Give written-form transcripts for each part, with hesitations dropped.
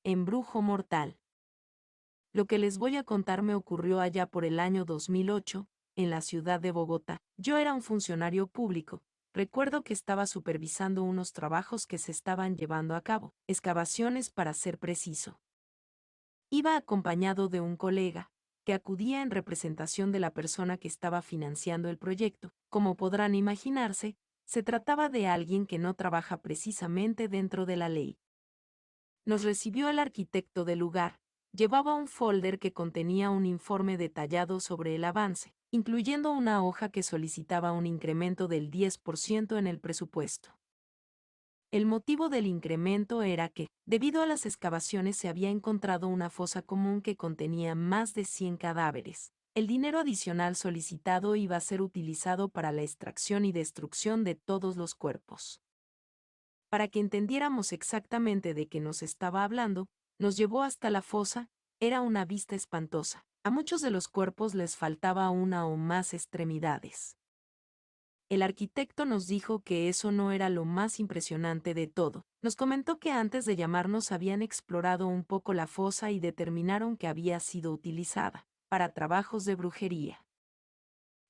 Embrujo mortal. Lo que les voy a contar me ocurrió allá por el año 2008, en la ciudad de Bogotá. Yo era un funcionario público. Recuerdo que estaba supervisando unos trabajos que se estaban llevando a cabo, excavaciones para ser preciso. Iba acompañado de un colega, que acudía en representación de la persona que estaba financiando el proyecto. Como podrán imaginarse, se trataba de alguien que no trabaja precisamente dentro de la ley. Nos recibió el arquitecto del lugar. Llevaba un folder que contenía un informe detallado sobre el avance, incluyendo una hoja que solicitaba un incremento del 10% en el presupuesto. El motivo del incremento era que, debido a las excavaciones, se había encontrado una fosa común que contenía más de 100 cadáveres. El dinero adicional solicitado iba a ser utilizado para la extracción y destrucción de todos los cuerpos. Para que entendiéramos exactamente de qué nos estaba hablando, nos llevó hasta la fosa. Era una vista espantosa. A muchos de los cuerpos les faltaba una o más extremidades. El arquitecto nos dijo que eso no era lo más impresionante de todo. Nos comentó que antes de llamarnos habían explorado un poco la fosa y determinaron que había sido utilizada para trabajos de brujería.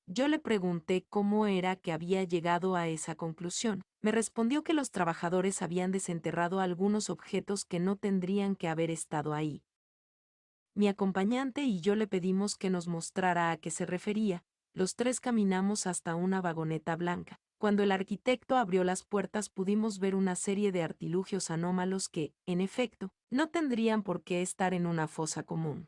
Yo le pregunté cómo era que había llegado a esa conclusión. Me respondió que los trabajadores habían desenterrado algunos objetos que no tendrían que haber estado ahí. Mi acompañante y yo le pedimos que nos mostrara a qué se refería. Los tres caminamos hasta una vagoneta blanca. Cuando el arquitecto abrió las puertas pudimos ver una serie de artilugios anómalos que, en efecto, no tendrían por qué estar en una fosa común.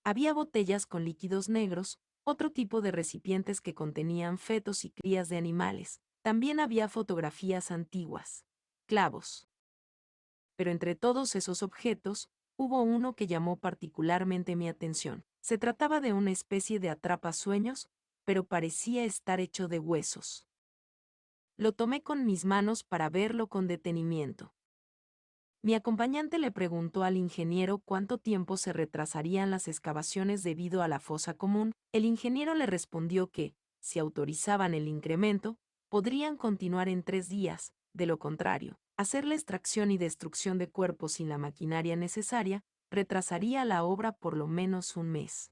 Había botellas con líquidos negros, otro tipo de recipientes que contenían fetos y crías de animales. También había fotografías antiguas, clavos. Pero entre todos esos objetos, hubo uno que llamó particularmente mi atención. Se trataba de una especie de atrapasueños, pero parecía estar hecho de huesos. Lo tomé con mis manos para verlo con detenimiento. Mi acompañante le preguntó al ingeniero cuánto tiempo se retrasarían las excavaciones debido a la fosa común. El ingeniero le respondió que, si autorizaban el incremento, podrían continuar en 3 días. De lo contrario, hacer la extracción y destrucción de cuerpos sin la maquinaria necesaria retrasaría la obra por lo menos un mes.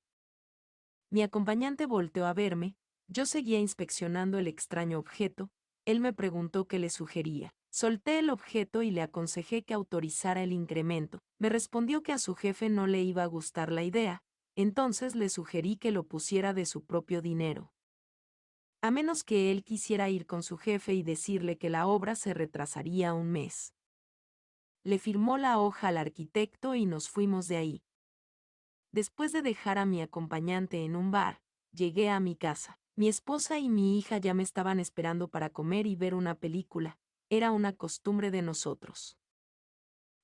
Mi acompañante volteó a verme. Yo seguía inspeccionando el extraño objeto. Él me preguntó qué le sugería. Solté el objeto y le aconsejé que autorizara el incremento. Me respondió que a su jefe no le iba a gustar la idea, entonces le sugerí que lo pusiera de su propio dinero. A menos que él quisiera ir con su jefe y decirle que la obra se retrasaría un mes. Le firmó la hoja al arquitecto y nos fuimos de ahí. Después de dejar a mi acompañante en un bar, llegué a mi casa. Mi esposa y mi hija ya me estaban esperando para comer y ver una película. Era una costumbre de nosotros.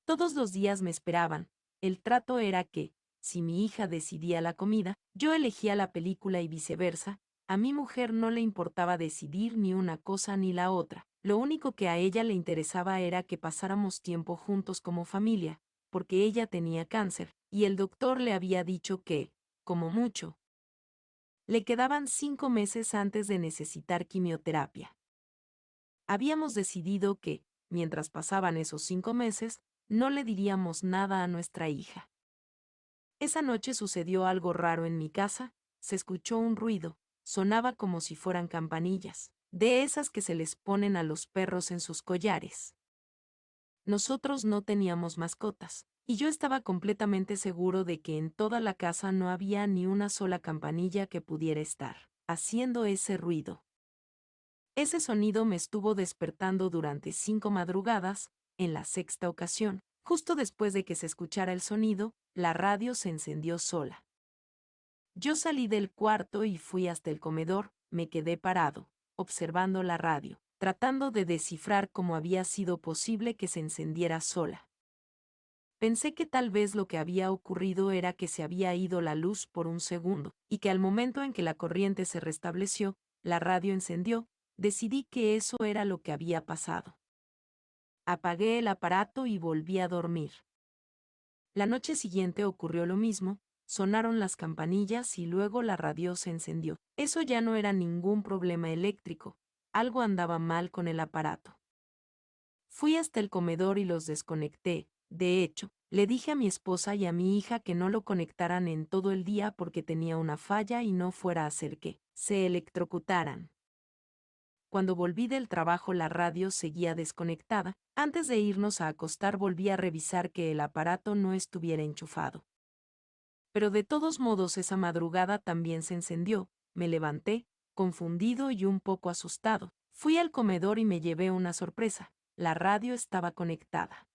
Todos los días me esperaban. El trato era que, si mi hija decidía la comida, yo elegía la película y viceversa. A mi mujer no le importaba decidir ni una cosa ni la otra. Lo único que a ella le interesaba era que pasáramos tiempo juntos como familia, porque ella tenía cáncer, y el doctor le había dicho que, como mucho, le quedaban 5 meses antes de necesitar quimioterapia. Habíamos decidido que, mientras pasaban esos 5 meses, no le diríamos nada a nuestra hija. Esa noche sucedió algo raro en mi casa. Se escuchó un ruido, sonaba como si fueran campanillas, de esas que se les ponen a los perros en sus collares. Nosotros no teníamos mascotas, y yo estaba completamente seguro de que en toda la casa no había ni una sola campanilla que pudiera estar haciendo ese ruido. Ese sonido me estuvo despertando durante 5 madrugadas. En la sexta ocasión, justo después de que se escuchara el sonido, la radio se encendió sola. Yo salí del cuarto y fui hasta el comedor. Me quedé parado, observando la radio, tratando de descifrar cómo había sido posible que se encendiera sola. Pensé que tal vez lo que había ocurrido era que se había ido la luz por un segundo, y que al momento en que la corriente se restableció, la radio encendió. Decidí que eso era lo que había pasado. Apagué el aparato y volví a dormir. La noche siguiente ocurrió lo mismo, sonaron las campanillas y luego la radio se encendió. Eso ya no era ningún problema eléctrico, algo andaba mal con el aparato. Fui hasta el comedor y los desconecté. De hecho, Le dije a mi esposa y a mi hija que no lo conectaran en todo el día porque tenía una falla y no fuera a hacer que se electrocutaran. Cuando volví del trabajo la radio seguía desconectada. Antes de irnos a acostar volví a revisar que el aparato no estuviera enchufado. Pero de todos modos esa madrugada también se encendió. Me levanté, confundido y un poco asustado. Fui al comedor y me llevé una sorpresa. La radio estaba conectada.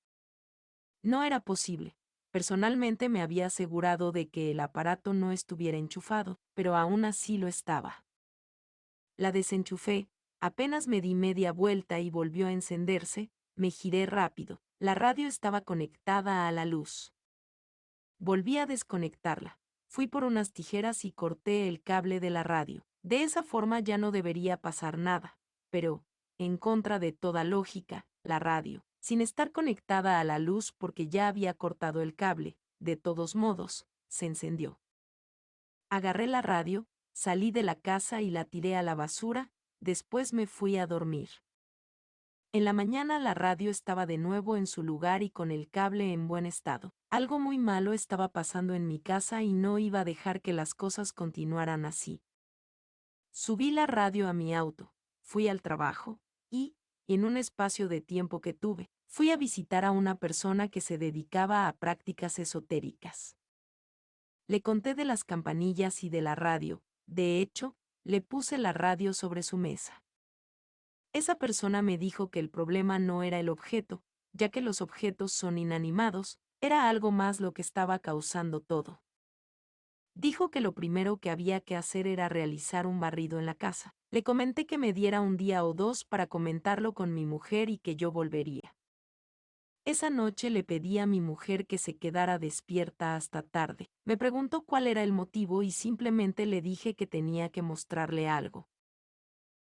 No era posible. Personalmente me había asegurado de que el aparato no estuviera enchufado, pero aún así lo estaba. La desenchufé, apenas me di media vuelta y volvió a encenderse, me giré rápido. La radio estaba conectada a la luz. Volví a desconectarla. Fui por unas tijeras y corté el cable de la radio. De esa forma ya no debería pasar nada. Pero, en contra de toda lógica, la radio, sin estar conectada a la luz porque ya había cortado el cable, de todos modos, se encendió. Agarré la radio, salí de la casa y la tiré a la basura, después me fui a dormir. En la mañana la radio estaba de nuevo en su lugar y con el cable en buen estado. Algo muy malo estaba pasando en mi casa y no iba a dejar que las cosas continuaran así. Subí la radio a mi auto, fui al trabajo, y, en un espacio de tiempo que tuve, fui a visitar a una persona que se dedicaba a prácticas esotéricas. Le conté de las campanillas y de la radio, de hecho, le puse la radio sobre su mesa. Esa persona me dijo que el problema no era el objeto, ya que los objetos son inanimados, era algo más lo que estaba causando todo. Dijo que lo primero que había que hacer era realizar un barrido en la casa. Le comenté que me diera un día o dos para comentarlo con mi mujer y que yo volvería. Esa noche le pedí a mi mujer que se quedara despierta hasta tarde. Me preguntó cuál era el motivo y simplemente le dije que tenía que mostrarle algo.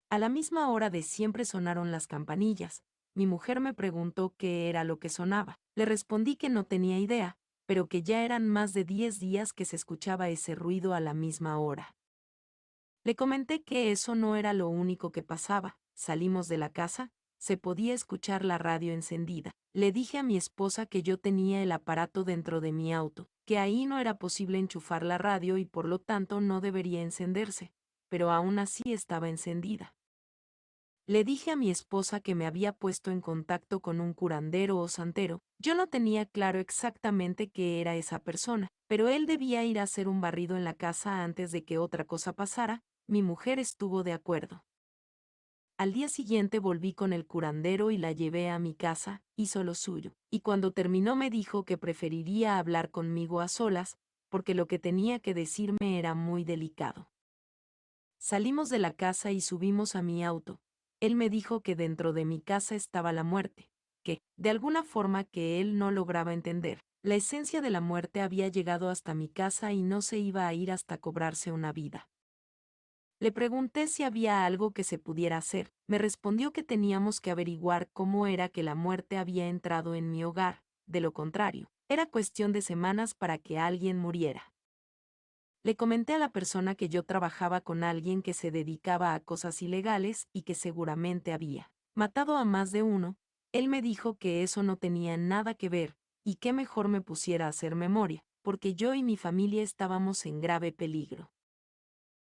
A la misma hora de siempre sonaron las campanillas. Mi mujer me preguntó qué era lo que sonaba. Le respondí que no tenía idea, pero que ya eran más de 10 días que se escuchaba ese ruido a la misma hora. Le comenté que eso no era lo único que pasaba. Salimos de la casa, se podía escuchar la radio encendida. Le dije a mi esposa que yo tenía el aparato dentro de mi auto, que ahí no era posible enchufar la radio y por lo tanto no debería encenderse, pero aún así estaba encendida. Le dije a mi esposa que me había puesto en contacto con un curandero o santero. Yo no tenía claro exactamente qué era esa persona, pero él debía ir a hacer un barrido en la casa antes de que otra cosa pasara. Mi mujer estuvo de acuerdo. Al día siguiente volví con el curandero y la llevé a mi casa, hizo lo suyo, y cuando terminó me dijo que preferiría hablar conmigo a solas, porque lo que tenía que decirme era muy delicado. Salimos de la casa y subimos a mi auto. Él me dijo que dentro de mi casa estaba la muerte, que, de alguna forma que él no lograba entender, la esencia de la muerte había llegado hasta mi casa y no se iba a ir hasta cobrarse una vida. Le pregunté si había algo que se pudiera hacer. Me respondió que teníamos que averiguar cómo era que la muerte había entrado en mi hogar, de lo contrario, era cuestión de semanas para que alguien muriera. Le comenté a la persona que yo trabajaba con alguien que se dedicaba a cosas ilegales y que seguramente había matado a más de uno. Él me dijo que eso no tenía nada que ver, y que mejor me pusiera a hacer memoria, porque yo y mi familia estábamos en grave peligro.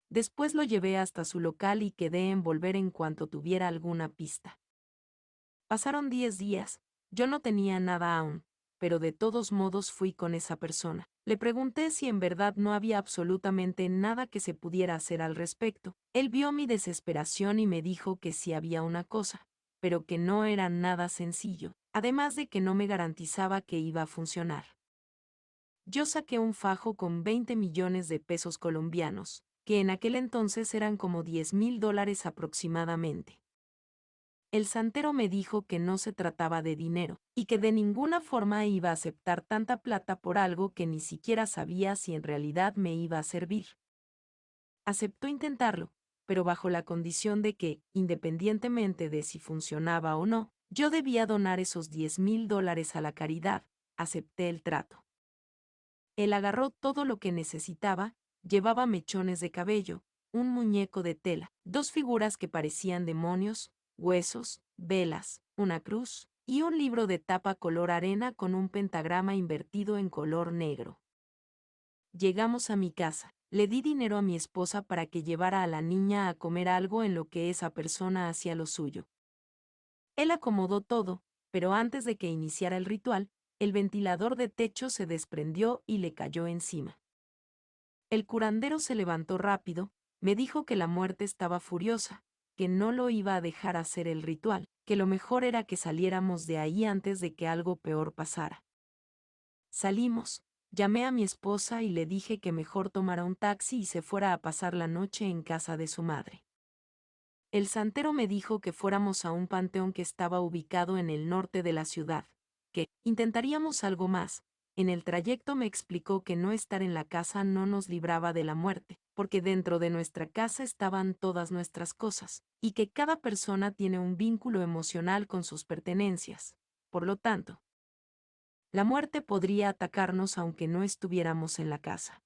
Después lo llevé hasta su local y quedé en volver en cuanto tuviera alguna pista. Pasaron 10 días, yo no tenía nada aún, pero de todos modos fui con esa persona. Le pregunté si en verdad no había absolutamente nada que se pudiera hacer al respecto. Él vio mi desesperación y me dijo que sí había una cosa, pero que no era nada sencillo, además de que no me garantizaba que iba a funcionar. Yo saqué un fajo con 20 millones de pesos colombianos, que en aquel entonces eran como $10,000 aproximadamente. El santero me dijo que no se trataba de dinero, y que de ninguna forma iba a aceptar tanta plata por algo que ni siquiera sabía si en realidad me iba a servir. Aceptó intentarlo, pero bajo la condición de que, independientemente de si funcionaba o no, yo debía donar esos $10,000 a la caridad. Acepté el trato. Él agarró todo lo que necesitaba, llevaba mechones de cabello, un muñeco de tela, dos figuras que parecían demonios, huesos, velas, una cruz, y un libro de tapa color arena con un pentagrama invertido en color negro. Llegamos a mi casa. Le di dinero a mi esposa para que llevara a la niña a comer algo en lo que esa persona hacía lo suyo. Él acomodó todo, pero antes de que iniciara el ritual, el ventilador de techo se desprendió y le cayó encima. El curandero se levantó rápido, me dijo que la muerte estaba furiosa, que no lo iba a dejar hacer el ritual, que lo mejor era que saliéramos de ahí antes de que algo peor pasara. Salimos, llamé a mi esposa y le dije que mejor tomara un taxi y se fuera a pasar la noche en casa de su madre. El santero me dijo que fuéramos a un panteón que estaba ubicado en el norte de la ciudad, que intentaríamos algo más. En el trayecto me explicó que no estar en la casa no nos libraba de la muerte, porque dentro de nuestra casa estaban todas nuestras cosas, y que cada persona tiene un vínculo emocional con sus pertenencias. Por lo tanto, la muerte podría atacarnos aunque no estuviéramos en la casa.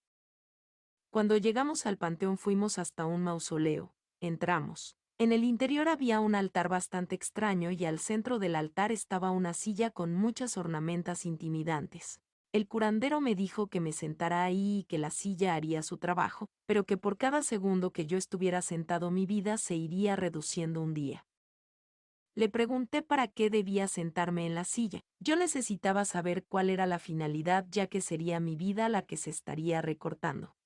Cuando llegamos al panteón fuimos hasta un mausoleo, entramos. En el interior había un altar bastante extraño y al centro del altar estaba una silla con muchas ornamentas intimidantes. El curandero me dijo que me sentara ahí y que la silla haría su trabajo, pero que por cada segundo que yo estuviera sentado mi vida se iría reduciendo un día. Le pregunté para qué debía sentarme en la silla. Yo necesitaba saber cuál era la finalidad, ya que sería mi vida la que se estaría recortando.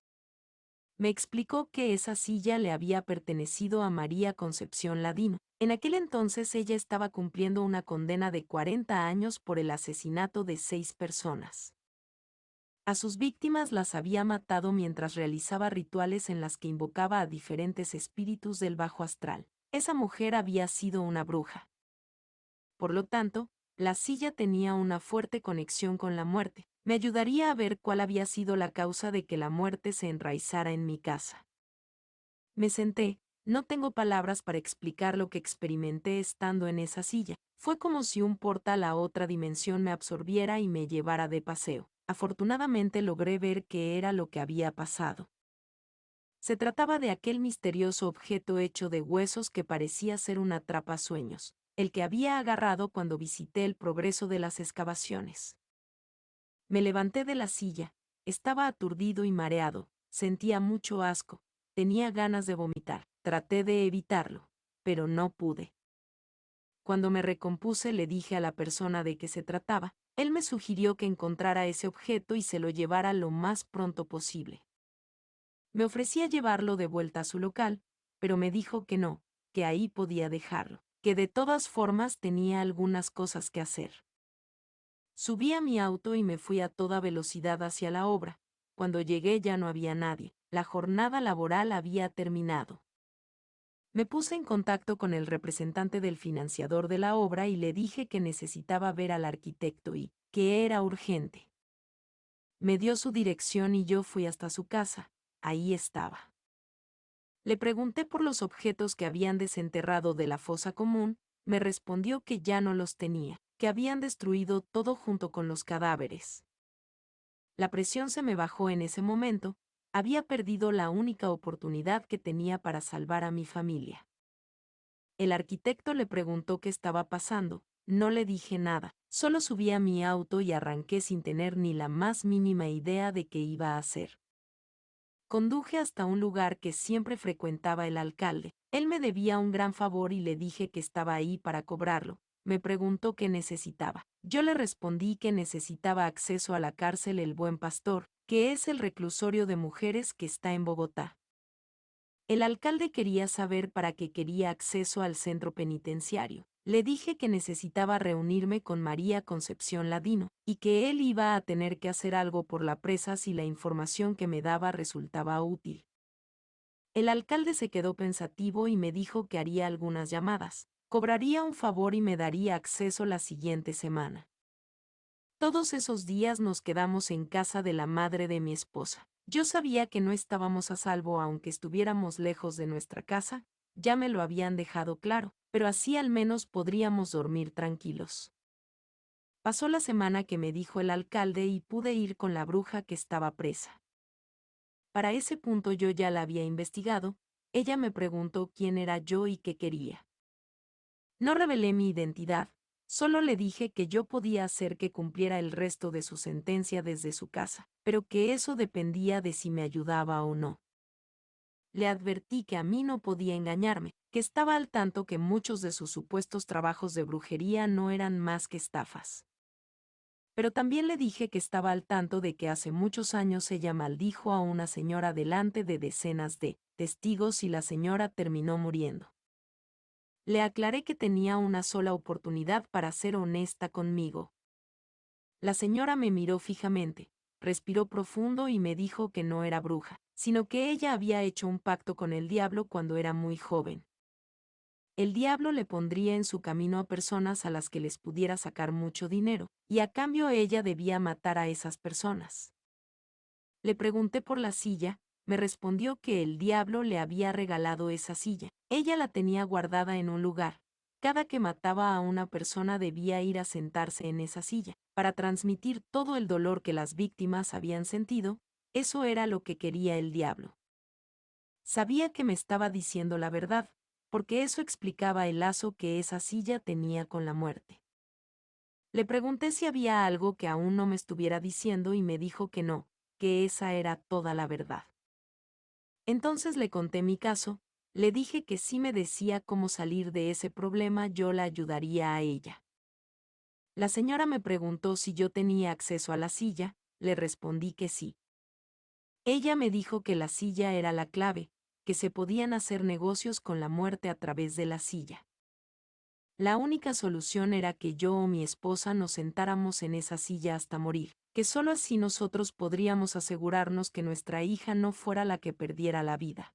Me explicó que esa silla le había pertenecido a María Concepción Ladino. En aquel entonces ella estaba cumpliendo una condena de 40 años por el asesinato de 6 personas. A sus víctimas las había matado mientras realizaba rituales en las que invocaba a diferentes espíritus del bajo astral. Esa mujer había sido una bruja. Por lo tanto, la silla tenía una fuerte conexión con la muerte. Me ayudaría a ver cuál había sido la causa de que la muerte se enraizara en mi casa. Me senté, no tengo palabras para explicar lo que experimenté estando en esa silla. Fue como si un portal a otra dimensión me absorbiera y me llevara de paseo. Afortunadamente logré ver qué era lo que había pasado. Se trataba de aquel misterioso objeto hecho de huesos que parecía ser un atrapasueños, el que había agarrado cuando visité el progreso de las excavaciones. Me levanté de la silla, estaba aturdido y mareado, sentía mucho asco, tenía ganas de vomitar, traté de evitarlo, pero no pude. Cuando me recompuse le dije a la persona de qué se trataba, él me sugirió que encontrara ese objeto y se lo llevara lo más pronto posible. Me ofrecía llevarlo de vuelta a su local, pero me dijo que no, que ahí podía dejarlo, que de todas formas tenía algunas cosas que hacer. Subí a mi auto y me fui a toda velocidad hacia la obra. Cuando llegué ya no había nadie, la jornada laboral había terminado. Me puse en contacto con el representante del financiador de la obra y le dije que necesitaba ver al arquitecto y que era urgente. Me dio su dirección y yo fui hasta su casa. Ahí estaba. Le pregunté por los objetos que habían desenterrado de la fosa común, me respondió que ya no los tenía, que habían destruido todo junto con los cadáveres. La presión se me bajó en ese momento, había perdido la única oportunidad que tenía para salvar a mi familia. El arquitecto le preguntó qué estaba pasando, no le dije nada, solo subí a mi auto y arranqué sin tener ni la más mínima idea de qué iba a hacer. Conduje hasta un lugar que siempre frecuentaba el alcalde. Él me debía un gran favor y le dije que estaba ahí para cobrarlo. Me preguntó qué necesitaba. Yo le respondí que necesitaba acceso a la cárcel El Buen Pastor, que es el reclusorio de mujeres que está en Bogotá. El alcalde quería saber para qué quería acceso al centro penitenciario. Le dije que necesitaba reunirme con María Concepción Ladino, y que él iba a tener que hacer algo por la presa si la información que me daba resultaba útil. El alcalde se quedó pensativo y me dijo que haría algunas llamadas, cobraría un favor y me daría acceso la siguiente semana. Todos esos días nos quedamos en casa de la madre de mi esposa. Yo sabía que no estábamos a salvo aunque estuviéramos lejos de nuestra casa, ya me lo habían dejado claro, pero así al menos podríamos dormir tranquilos. Pasó la semana que me dijo el alcalde y pude ir con la bruja que estaba presa. Para ese punto yo ya la había investigado, ella me preguntó quién era yo y qué quería. No revelé mi identidad, Solo le dije que yo podía hacer que cumpliera el resto de su sentencia desde su casa, pero que eso dependía de si me ayudaba o no. Le advertí que a mí no podía engañarme, que estaba al tanto que muchos de sus supuestos trabajos de brujería no eran más que estafas. Pero también le dije que estaba al tanto de que hace muchos años ella maldijo a una señora delante de decenas de testigos y la señora terminó muriendo. Le aclaré que tenía una sola oportunidad para ser honesta conmigo. La señora me miró fijamente, respiró profundo y me dijo que no era bruja, sino que ella había hecho un pacto con el diablo cuando era muy joven. El diablo le pondría en su camino a personas a las que les pudiera sacar mucho dinero, y a cambio ella debía matar a esas personas. Le pregunté por la silla, me respondió que el diablo le había regalado esa silla. Ella la tenía guardada en un lugar. Cada que mataba a una persona debía ir a sentarse en esa silla, para transmitir todo el dolor que las víctimas habían sentido. Eso era lo que quería el diablo. Sabía que me estaba diciendo la verdad, porque eso explicaba el lazo que esa silla tenía con la muerte. Le pregunté si había algo que aún no me estuviera diciendo y me dijo que no, que esa era toda la verdad. Entonces le conté mi caso, le dije que si me decía cómo salir de ese problema yo la ayudaría a ella. La señora me preguntó si yo tenía acceso a la silla, le respondí que sí. Ella me dijo que la silla era la clave, que se podían hacer negocios con la muerte a través de la silla. La única solución era que yo o mi esposa nos sentáramos en esa silla hasta morir, que solo así nosotros podríamos asegurarnos que nuestra hija no fuera la que perdiera la vida.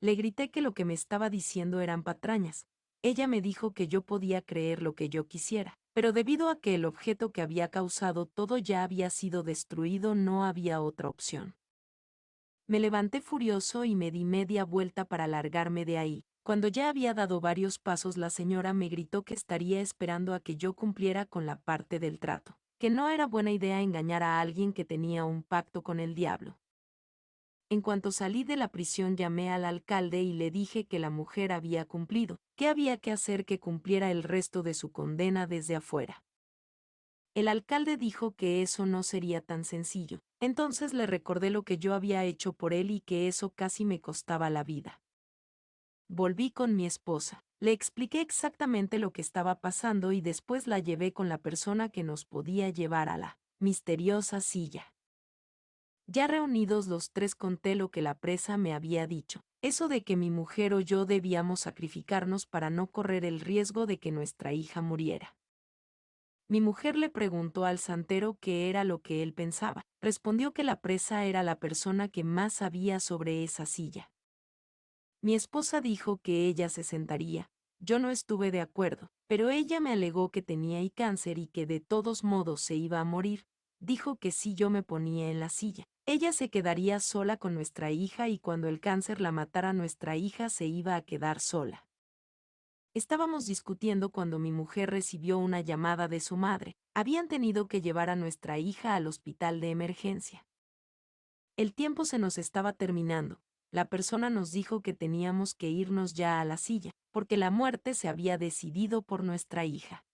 Le grité que lo que me estaba diciendo eran patrañas. Ella me dijo que yo podía creer lo que yo quisiera, pero debido a que el objeto que había causado todo ya había sido destruido no había otra opción. Me levanté furioso y me di media vuelta para largarme de ahí. Cuando ya había dado varios pasos la señora me gritó que estaría esperando a que yo cumpliera con la parte del trato, que no era buena idea engañar a alguien que tenía un pacto con el diablo. En cuanto salí de la prisión llamé al alcalde y le dije que la mujer había cumplido, que había que hacer que cumpliera el resto de su condena desde afuera. El alcalde dijo que eso no sería tan sencillo, entonces le recordé lo que yo había hecho por él y que eso casi me costaba la vida. Volví con mi esposa, le expliqué exactamente lo que estaba pasando y después la llevé con la persona que nos podía llevar a la misteriosa silla. Ya reunidos los tres conté lo que la presa me había dicho, eso de que mi mujer o yo debíamos sacrificarnos para no correr el riesgo de que nuestra hija muriera. Mi mujer le preguntó al santero qué era lo que él pensaba. Respondió que la presa era la persona que más sabía sobre esa silla. Mi esposa dijo que ella se sentaría. Yo no estuve de acuerdo, pero ella me alegó que tenía cáncer y que de todos modos se iba a morir. Dijo que si yo me ponía en la silla, ella se quedaría sola con nuestra hija y cuando el cáncer la matara nuestra hija se iba a quedar sola. Estábamos discutiendo cuando mi mujer recibió una llamada de su madre. Habían tenido que llevar a nuestra hija al hospital de emergencia. El tiempo se nos estaba terminando. La persona nos dijo que teníamos que irnos ya a la silla, porque la muerte se había decidido por nuestra hija.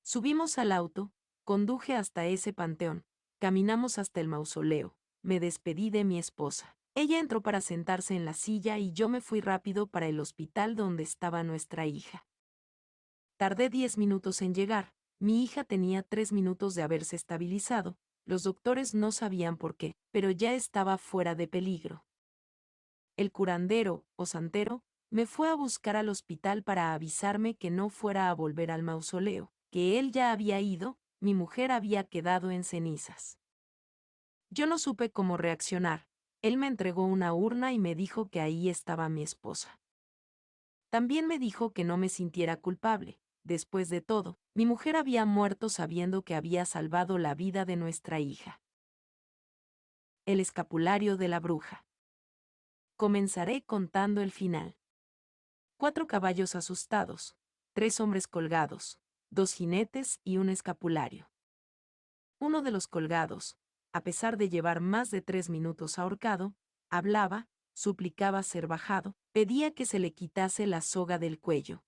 Subimos al auto, conduje hasta ese panteón, caminamos hasta el mausoleo, me despedí de mi esposa. Ella entró para sentarse en la silla y yo me fui rápido para el hospital donde estaba nuestra hija. Tardé 10 minutos en llegar, mi hija tenía 3 minutos de haberse estabilizado, los doctores no sabían por qué, pero ya estaba fuera de peligro. El curandero, o santero, me fue a buscar al hospital para avisarme que no fuera a volver al mausoleo, que él ya había ido, mi mujer había quedado en cenizas. Yo no supe cómo reaccionar. Él me entregó una urna y me dijo que ahí estaba mi esposa. También me dijo que no me sintiera culpable. Después de todo, mi mujer había muerto sabiendo que había salvado la vida de nuestra hija. El escapulario de la bruja. Comenzaré contando el final. 4 caballos asustados, 3 hombres colgados, 2 jinetes y un escapulario. Uno de los colgados, a pesar de llevar más de 3 minutos ahorcado, hablaba, suplicaba ser bajado, pedía que se le quitase la soga del cuello.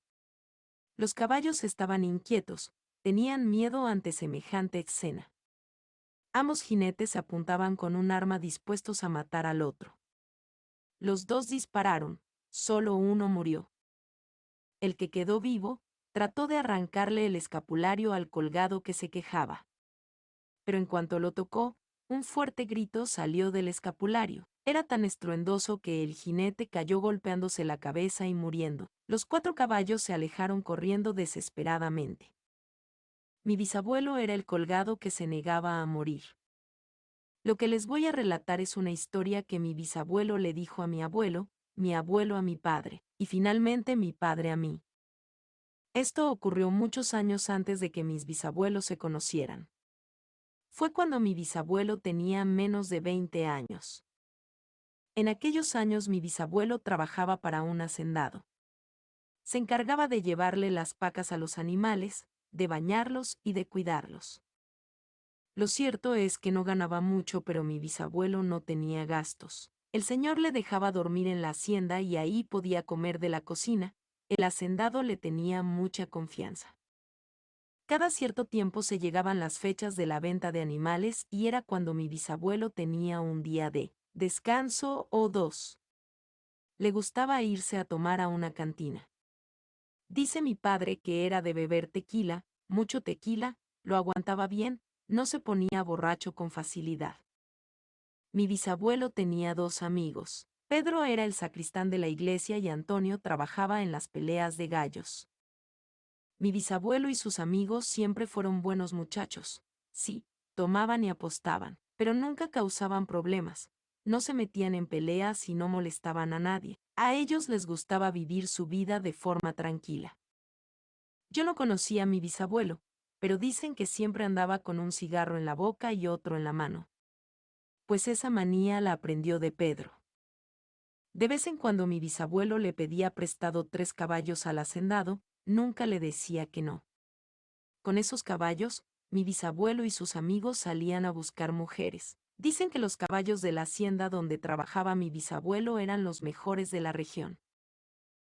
Los caballos estaban inquietos, tenían miedo ante semejante escena. Ambos jinetes apuntaban con un arma dispuestos a matar al otro. Los dos dispararon, solo uno murió. El que quedó vivo, trató de arrancarle el escapulario al colgado que se quejaba. Pero en cuanto lo tocó, un fuerte grito salió del escapulario. Era tan estruendoso que el jinete cayó golpeándose la cabeza y muriendo. Los 4 caballos se alejaron corriendo desesperadamente. Mi bisabuelo era el colgado que se negaba a morir. Lo que les voy a relatar es una historia que mi bisabuelo le dijo a mi abuelo a mi padre, y finalmente mi padre a mí. Esto ocurrió muchos años antes de que mis bisabuelos se conocieran. Fue cuando mi bisabuelo tenía menos de 20 años. En aquellos años mi bisabuelo trabajaba para un hacendado. Se encargaba de llevarle las pacas a los animales, de bañarlos y de cuidarlos. Lo cierto es que no ganaba mucho, pero mi bisabuelo no tenía gastos. El señor le dejaba dormir en la hacienda y ahí podía comer de la cocina. El hacendado le tenía mucha confianza. Cada cierto tiempo se llegaban las fechas de la venta de animales y era cuando mi bisabuelo tenía un día de descanso o 2. Le gustaba irse a tomar a una cantina. Dice mi padre que era de beber tequila, mucho tequila, lo aguantaba bien, no se ponía borracho con facilidad. Mi bisabuelo tenía 2 amigos. Pedro era el sacristán de la iglesia y Antonio trabajaba en las peleas de gallos. Mi bisabuelo y sus amigos siempre fueron buenos muchachos. Sí, tomaban y apostaban, pero nunca causaban problemas. No se metían en peleas y no molestaban a nadie. A ellos les gustaba vivir su vida de forma tranquila. Yo no conocía a mi bisabuelo, pero dicen que siempre andaba con un cigarro en la boca y otro en la mano. Pues esa manía la aprendió de Pedro. De vez en cuando mi bisabuelo le pedía prestado 3 caballos al hacendado, nunca le decía que no. Con esos caballos, mi bisabuelo y sus amigos salían a buscar mujeres. Dicen que los caballos de la hacienda donde trabajaba mi bisabuelo eran los mejores de la región.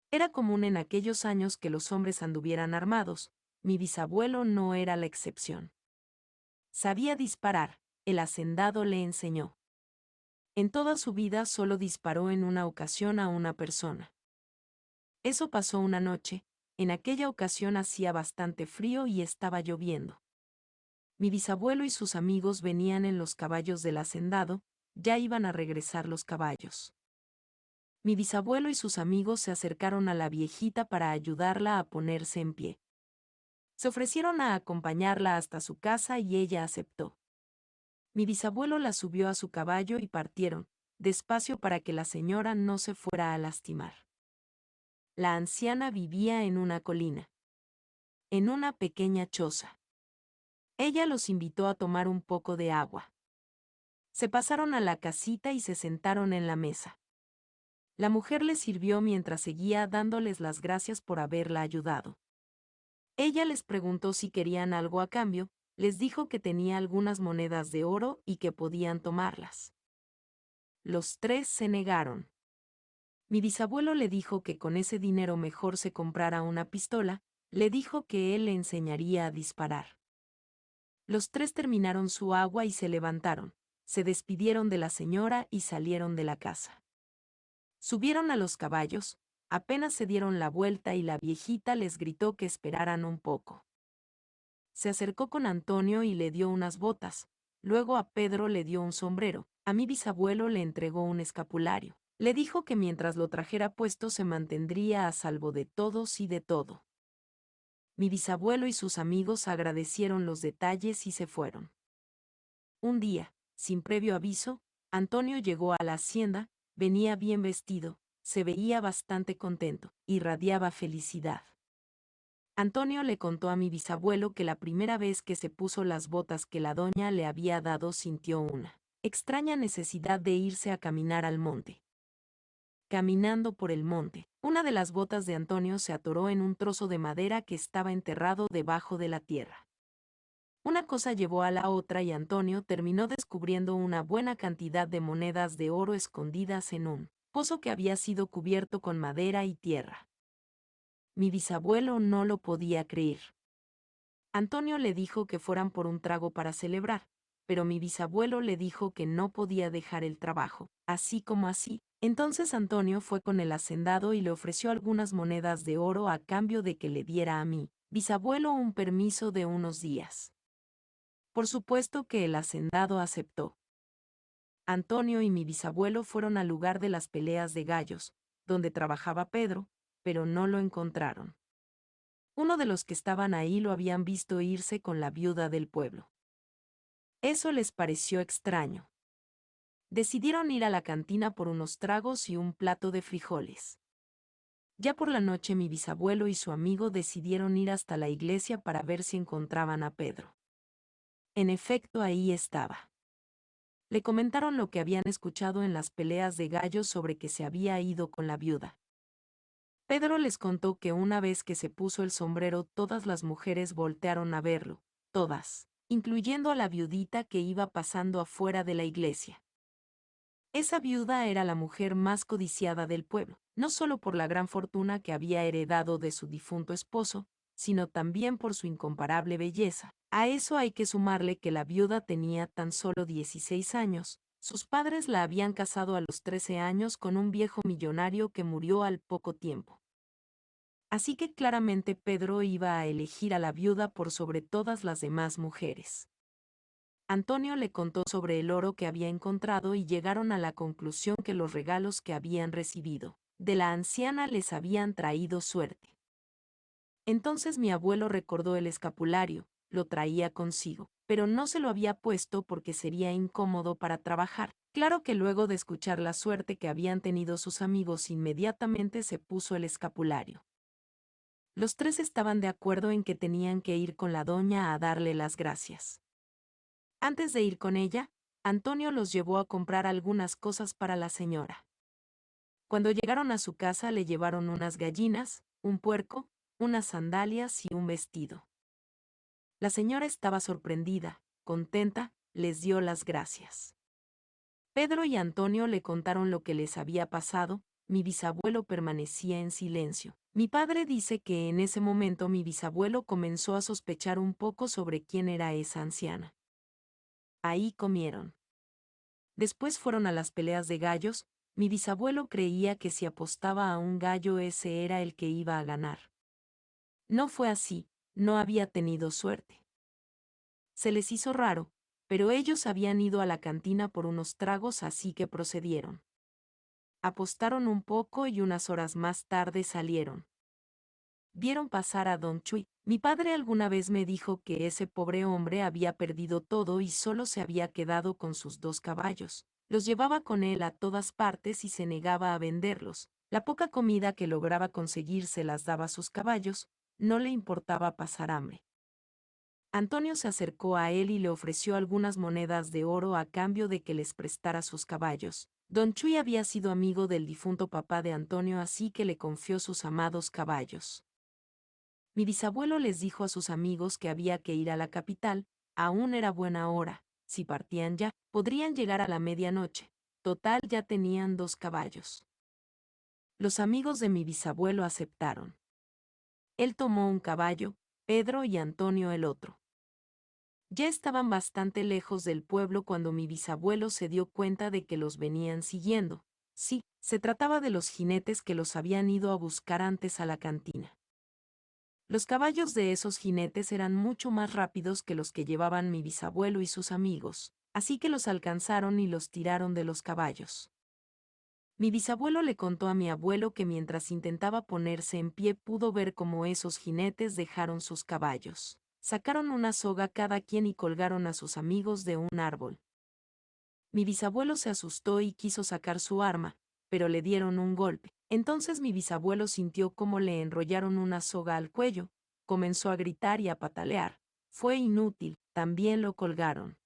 Era común en aquellos años que los hombres anduvieran armados, mi bisabuelo no era la excepción. Sabía disparar, el hacendado le enseñó. En toda su vida solo disparó en una ocasión a una persona. Eso pasó una noche, en aquella ocasión hacía bastante frío y estaba lloviendo. Mi bisabuelo y sus amigos venían en los caballos del hacendado, ya iban a regresar los caballos. Mi bisabuelo y sus amigos se acercaron a la viejita para ayudarla a ponerse en pie. Se ofrecieron a acompañarla hasta su casa y ella aceptó. Mi bisabuelo la subió a su caballo y partieron, despacio para que la señora no se fuera a lastimar. La anciana vivía en una colina, en una pequeña choza. Ella los invitó a tomar un poco de agua. Se pasaron a la casita y se sentaron en la mesa. La mujer les sirvió mientras seguía dándoles las gracias por haberla ayudado. Ella les preguntó si querían algo a cambio, les dijo que tenía algunas monedas de oro y que podían tomarlas. Los 3 se negaron. Mi bisabuelo le dijo que con ese dinero mejor se comprara una pistola, le dijo que él le enseñaría a disparar. Los 3 terminaron su agua y se levantaron, se despidieron de la señora y salieron de la casa. Subieron a los caballos, apenas se dieron la vuelta y la viejita les gritó que esperaran un poco. Se acercó con Antonio y le dio unas botas, luego a Pedro le dio un sombrero, a mi bisabuelo le entregó un escapulario. Le dijo que mientras lo trajera puesto se mantendría a salvo de todos y de todo. Mi bisabuelo y sus amigos agradecieron los detalles y se fueron. Un día, sin previo aviso, Antonio llegó a la hacienda, venía bien vestido, se veía bastante contento, irradiaba felicidad. Antonio le contó a mi bisabuelo que la primera vez que se puso las botas que la doña le había dado sintió una extraña necesidad de irse a caminar al monte. Caminando por el monte, una de las botas de Antonio se atoró en un trozo de madera que estaba enterrado debajo de la tierra. Una cosa llevó a la otra y Antonio terminó descubriendo una buena cantidad de monedas de oro escondidas en un pozo que había sido cubierto con madera y tierra. Mi bisabuelo no lo podía creer. Antonio le dijo que fueran por un trago para celebrar, pero mi bisabuelo le dijo que no podía dejar el trabajo, así como así. Entonces Antonio fue con el hacendado y le ofreció algunas monedas de oro a cambio de que le diera a mi bisabuelo un permiso de unos días. Por supuesto que el hacendado aceptó. Antonio y mi bisabuelo fueron al lugar de las peleas de gallos, donde trabajaba Pedro, pero no lo encontraron. Uno de los que estaban ahí lo habían visto irse con la viuda del pueblo. Eso les pareció extraño. Decidieron ir a la cantina por unos tragos y un plato de frijoles. Ya por la noche mi bisabuelo y su amigo decidieron ir hasta la iglesia para ver si encontraban a Pedro. En efecto, ahí estaba. Le comentaron lo que habían escuchado en las peleas de gallos sobre que se había ido con la viuda. Pedro les contó que una vez que se puso el sombrero todas las mujeres voltearon a verlo, todas, incluyendo a la viudita que iba pasando afuera de la iglesia. Esa viuda era la mujer más codiciada del pueblo, no solo por la gran fortuna que había heredado de su difunto esposo, sino también por su incomparable belleza. A eso hay que sumarle que la viuda tenía tan solo 16 años. Sus padres la habían casado a los 13 años con un viejo millonario que murió al poco tiempo. Así que claramente Pedro iba a elegir a la viuda por sobre todas las demás mujeres. Antonio le contó sobre el oro que había encontrado y llegaron a la conclusión que los regalos que habían recibido de la anciana les habían traído suerte. Entonces mi abuelo recordó el escapulario, lo traía consigo, pero no se lo había puesto porque sería incómodo para trabajar. Claro que luego de escuchar la suerte que habían tenido sus amigos inmediatamente se puso el escapulario. Los tres estaban de acuerdo en que tenían que ir con la doña a darle las gracias. Antes de ir con ella, Antonio los llevó a comprar algunas cosas para la señora. Cuando llegaron a su casa le llevaron unas gallinas, un puerco, unas sandalias y un vestido. La señora estaba sorprendida, contenta, les dio las gracias. Pedro y Antonio le contaron lo que les había pasado. Mi bisabuelo permanecía en silencio. Mi padre dice que en ese momento mi bisabuelo comenzó a sospechar un poco sobre quién era esa anciana. Ahí comieron. Después fueron a las peleas de gallos. Mi bisabuelo creía que si apostaba a un gallo ese era el que iba a ganar. No fue así, no había tenido suerte. Se les hizo raro, pero ellos habían ido a la cantina por unos tragos, así que procedieron. Apostaron un poco y unas horas más tarde salieron. Vieron pasar a Don Chui. Mi padre alguna vez me dijo que ese pobre hombre había perdido todo y solo se había quedado con sus 2 caballos. Los llevaba con él a todas partes y se negaba a venderlos. La poca comida que lograba conseguir se las daba a sus caballos, no le importaba pasar hambre. Antonio se acercó a él y le ofreció algunas monedas de oro a cambio de que les prestara sus caballos. Don Chui había sido amigo del difunto papá de Antonio, así que le confió sus amados caballos. Mi bisabuelo les dijo a sus amigos que había que ir a la capital, aún era buena hora, si partían ya, podrían llegar a la medianoche. Total, ya tenían 2 caballos. Los amigos de mi bisabuelo aceptaron. Él tomó un caballo, Pedro y Antonio el otro. Ya estaban bastante lejos del pueblo cuando mi bisabuelo se dio cuenta de que los venían siguiendo. Sí, se trataba de los jinetes que los habían ido a buscar antes a la cantina. Los caballos de esos jinetes eran mucho más rápidos que los que llevaban mi bisabuelo y sus amigos, así que los alcanzaron y los tiraron de los caballos. Mi bisabuelo le contó a mi abuelo que mientras intentaba ponerse en pie pudo ver cómo esos jinetes dejaron sus caballos. Sacaron una soga cada quien y colgaron a sus amigos de un árbol. Mi bisabuelo se asustó y quiso sacar su arma, pero le dieron un golpe. Entonces mi bisabuelo sintió cómo le enrollaron una soga al cuello, comenzó a gritar y a patalear. Fue inútil, también lo colgaron.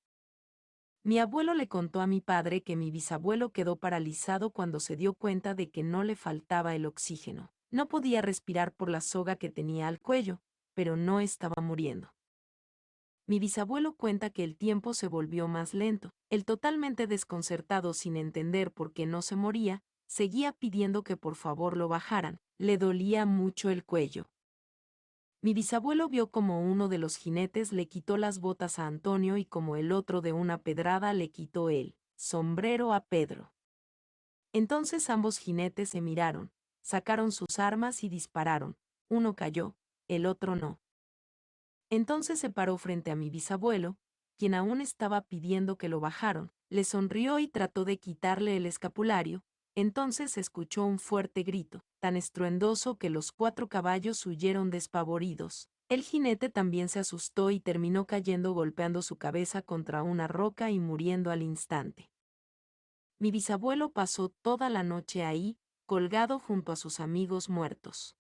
Mi abuelo le contó a mi padre que mi bisabuelo quedó paralizado cuando se dio cuenta de que no le faltaba el oxígeno. No podía respirar por la soga que tenía al cuello, pero no estaba muriendo. Mi bisabuelo cuenta que el tiempo se volvió más lento. Él, totalmente desconcertado sin entender por qué no se moría, seguía pidiendo que por favor lo bajaran. Le dolía mucho el cuello. Mi bisabuelo vio como uno de los jinetes le quitó las botas a Antonio y como el otro de una pedrada le quitó el sombrero a Pedro. Entonces ambos jinetes se miraron, sacaron sus armas y dispararon. Uno cayó, el otro no. Entonces se paró frente a mi bisabuelo, quien aún estaba pidiendo que lo bajaran, le sonrió y trató de quitarle el escapulario. Entonces se escuchó un fuerte grito, tan estruendoso que los 4 caballos huyeron despavoridos. El jinete también se asustó y terminó cayendo golpeando su cabeza contra una roca y muriendo al instante. Mi bisabuelo pasó toda la noche ahí, colgado junto a sus amigos muertos.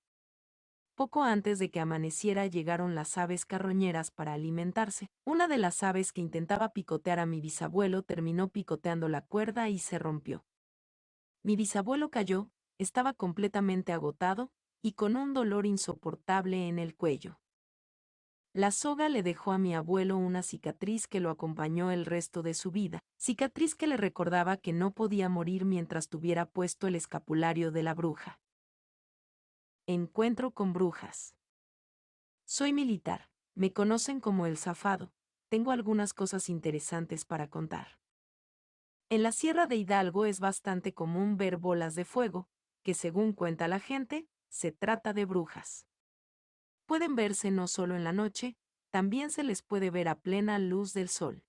Poco antes de que amaneciera llegaron las aves carroñeras para alimentarse. Una de las aves que intentaba picotear a mi bisabuelo terminó picoteando la cuerda y se rompió. Mi bisabuelo cayó, estaba completamente agotado, y con un dolor insoportable en el cuello. La soga le dejó a mi abuelo una cicatriz que lo acompañó el resto de su vida, cicatriz que le recordaba que no podía morir mientras tuviera puesto el escapulario de la bruja. Encuentro con brujas. Soy militar, me conocen como el zafado, tengo algunas cosas interesantes para contar. En la Sierra de Hidalgo es bastante común ver bolas de fuego, que según cuenta la gente, se trata de brujas. Pueden verse no solo en la noche, también se les puede ver a plena luz del sol.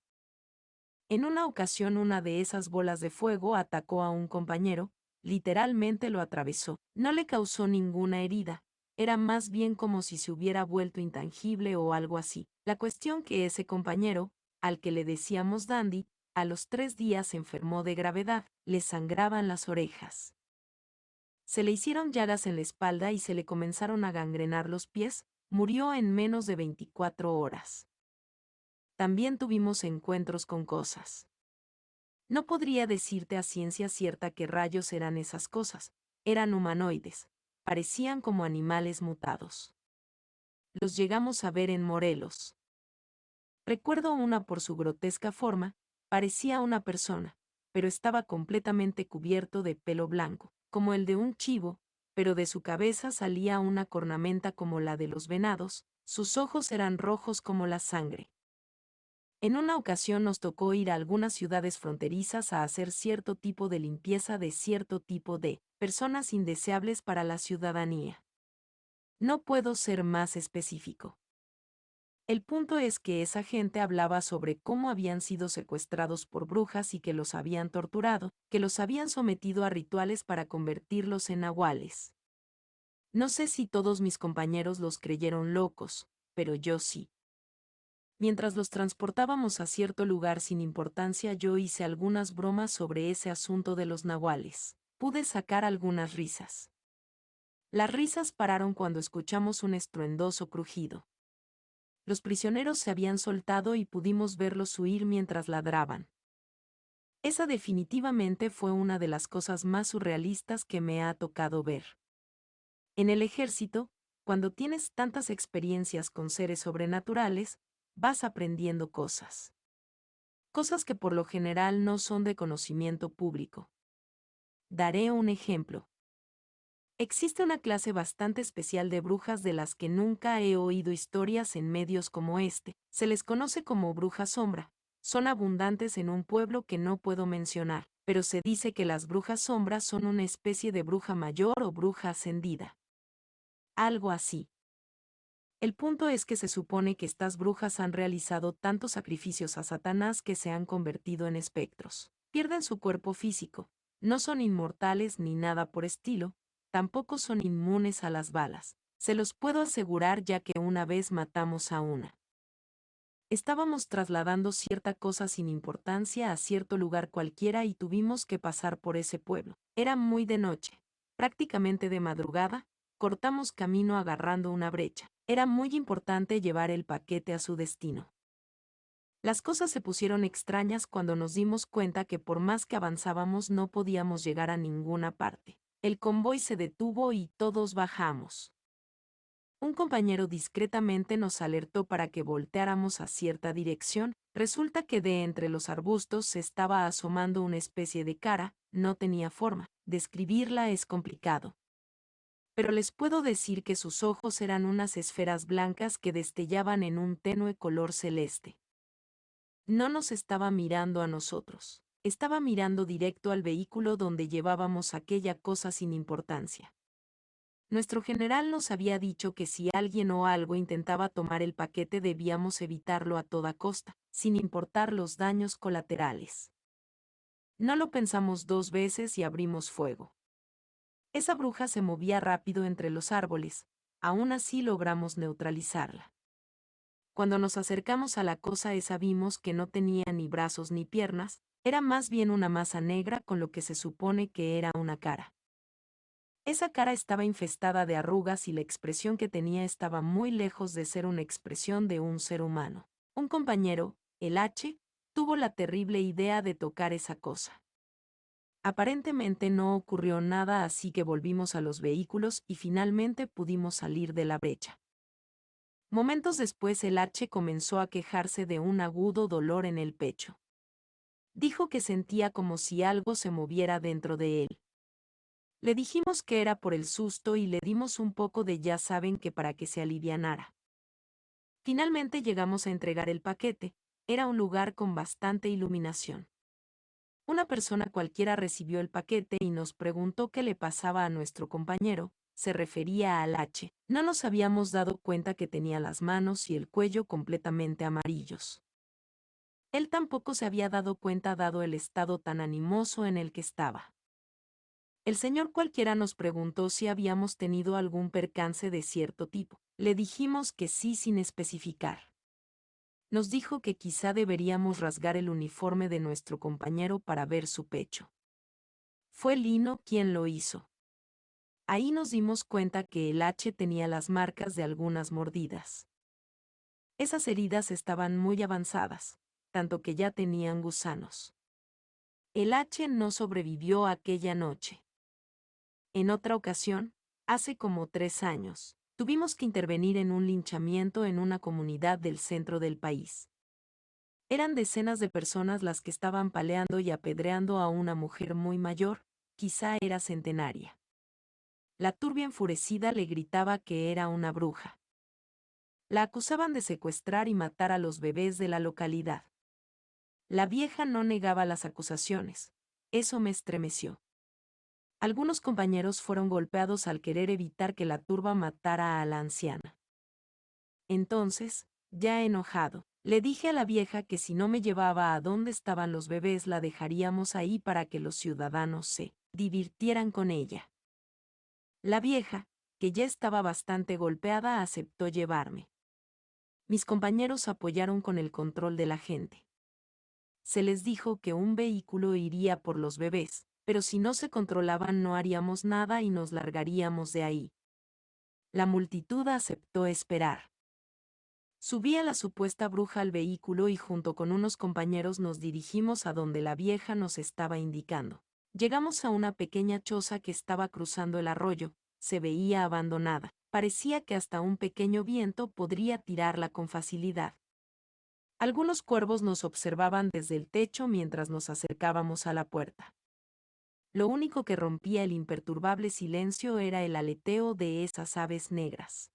En una ocasión una de esas bolas de fuego atacó a un compañero, literalmente lo atravesó, no le causó ninguna herida, era más bien como si se hubiera vuelto intangible o algo así. La cuestión que ese compañero, al que le decíamos Dandy, a los 3 días se enfermó de gravedad, le sangraban las orejas. Se le hicieron llagas en la espalda y se le comenzaron a gangrenar los pies, murió en menos de 24 horas. También tuvimos encuentros con cosas. No podría decirte a ciencia cierta qué rayos eran esas cosas, eran humanoides, parecían como animales mutados. Los llegamos a ver en Morelos. Recuerdo una por su grotesca forma, parecía una persona, pero estaba completamente cubierto de pelo blanco, como el de un chivo, pero de su cabeza salía una cornamenta como la de los venados, sus ojos eran rojos como la sangre. En una ocasión nos tocó ir a algunas ciudades fronterizas a hacer cierto tipo de limpieza de cierto tipo de personas indeseables para la ciudadanía. No puedo ser más específico. El punto es que esa gente hablaba sobre cómo habían sido secuestrados por brujas y que los habían torturado, que los habían sometido a rituales para convertirlos en nahuales. No sé si todos mis compañeros los creyeron locos, pero yo sí. Mientras los transportábamos a cierto lugar sin importancia, yo hice algunas bromas sobre ese asunto de los nahuales. Pude sacar algunas risas. Las risas pararon cuando escuchamos un estruendoso crujido. Los prisioneros se habían soltado y pudimos verlos huir mientras ladraban. Esa definitivamente fue una de las cosas más surrealistas que me ha tocado ver. En el ejército, cuando tienes tantas experiencias con seres sobrenaturales, vas aprendiendo cosas. Cosas que por lo general no son de conocimiento público. Daré un ejemplo. Existe una clase bastante especial de brujas de las que nunca he oído historias en medios como este. Se les conoce como brujas sombra. Son abundantes en un pueblo que no puedo mencionar, pero se dice que las brujas sombras son una especie de bruja mayor o bruja ascendida. Algo así. El punto es que se supone que estas brujas han realizado tantos sacrificios a Satanás que se han convertido en espectros. Pierden su cuerpo físico, no son inmortales ni nada por estilo, tampoco son inmunes a las balas. Se los puedo asegurar ya que una vez matamos a una. Estábamos trasladando cierta cosa sin importancia a cierto lugar cualquiera y tuvimos que pasar por ese pueblo. Era muy de noche, prácticamente de madrugada, cortamos camino agarrando una brecha. Era muy importante llevar el paquete a su destino. Las cosas se pusieron extrañas cuando nos dimos cuenta que por más que avanzábamos no podíamos llegar a ninguna parte. El convoy se detuvo y todos bajamos. Un compañero discretamente nos alertó para que volteáramos a cierta dirección. Resulta que de entre los arbustos se estaba asomando una especie de cara, no tenía forma. Describirla es complicado. pero les puedo decir que sus ojos eran unas esferas blancas que destellaban en un tenue color celeste. No nos estaba mirando a nosotros, estaba mirando directo al vehículo donde llevábamos aquella cosa sin importancia. Nuestro general nos había dicho que si alguien o algo intentaba tomar el paquete debíamos evitarlo a toda costa, sin importar los daños colaterales. No lo pensamos 2 veces y abrimos fuego. Esa bruja se movía rápido entre los árboles, aún así logramos neutralizarla. Cuando nos acercamos a la cosa esa vimos que no tenía ni brazos ni piernas, era más bien una masa negra con lo que se supone que era una cara. Esa cara estaba infestada de arrugas y la expresión que tenía estaba muy lejos de ser una expresión de un ser humano. Un compañero, el H, tuvo la terrible idea de tocar esa cosa. Aparentemente no ocurrió nada, así que volvimos a los vehículos y finalmente pudimos salir de la brecha. Momentos después el H comenzó a quejarse de un agudo dolor en el pecho. Dijo que sentía como si algo se moviera dentro de él. Le dijimos que era por el susto y le dimos un poco de ya saben que para que se alivianara. Finalmente llegamos a entregar el paquete, era un lugar con bastante iluminación. Una persona cualquiera recibió el paquete y nos preguntó qué le pasaba a nuestro compañero, se refería al H. No nos habíamos dado cuenta que tenía las manos y el cuello completamente amarillos. Él tampoco se había dado cuenta dado el estado tan animoso en el que estaba. El señor cualquiera nos preguntó si habíamos tenido algún percance de cierto tipo. Le dijimos que sí sin especificar. Nos dijo que quizá deberíamos rasgar el uniforme de nuestro compañero para ver su pecho. Fue Lino quien lo hizo. Ahí nos dimos cuenta que el H tenía las marcas de algunas mordidas. Esas heridas estaban muy avanzadas, tanto que ya tenían gusanos. El H no sobrevivió aquella noche. En otra ocasión, hace como 3 años, tuvimos que intervenir en un linchamiento en una comunidad del centro del país. Eran decenas de personas las que estaban paleando y apedreando a una mujer muy mayor, quizá era centenaria. La turbia enfurecida le gritaba que era una bruja. La acusaban de secuestrar y matar a los bebés de la localidad. La vieja no negaba las acusaciones. Eso me estremeció. Algunos compañeros fueron golpeados al querer evitar que la turba matara a la anciana. Entonces, ya enojado, le dije a la vieja que si no me llevaba a donde estaban los bebés la dejaríamos ahí para que los ciudadanos se divirtieran con ella. La vieja, que ya estaba bastante golpeada, aceptó llevarme. Mis compañeros apoyaron con el control de la gente. Se les dijo que un vehículo iría por los bebés, pero si no se controlaban no haríamos nada y nos largaríamos de ahí. La multitud aceptó esperar. Subí a la supuesta bruja al vehículo y junto con unos compañeros nos dirigimos a donde la vieja nos estaba indicando. Llegamos a una pequeña choza que estaba cruzando el arroyo, se veía abandonada, parecía que hasta un pequeño viento podría tirarla con facilidad. Algunos cuervos nos observaban desde el techo mientras nos acercábamos a la puerta. Lo único que rompía el imperturbable silencio era el aleteo de esas aves negras.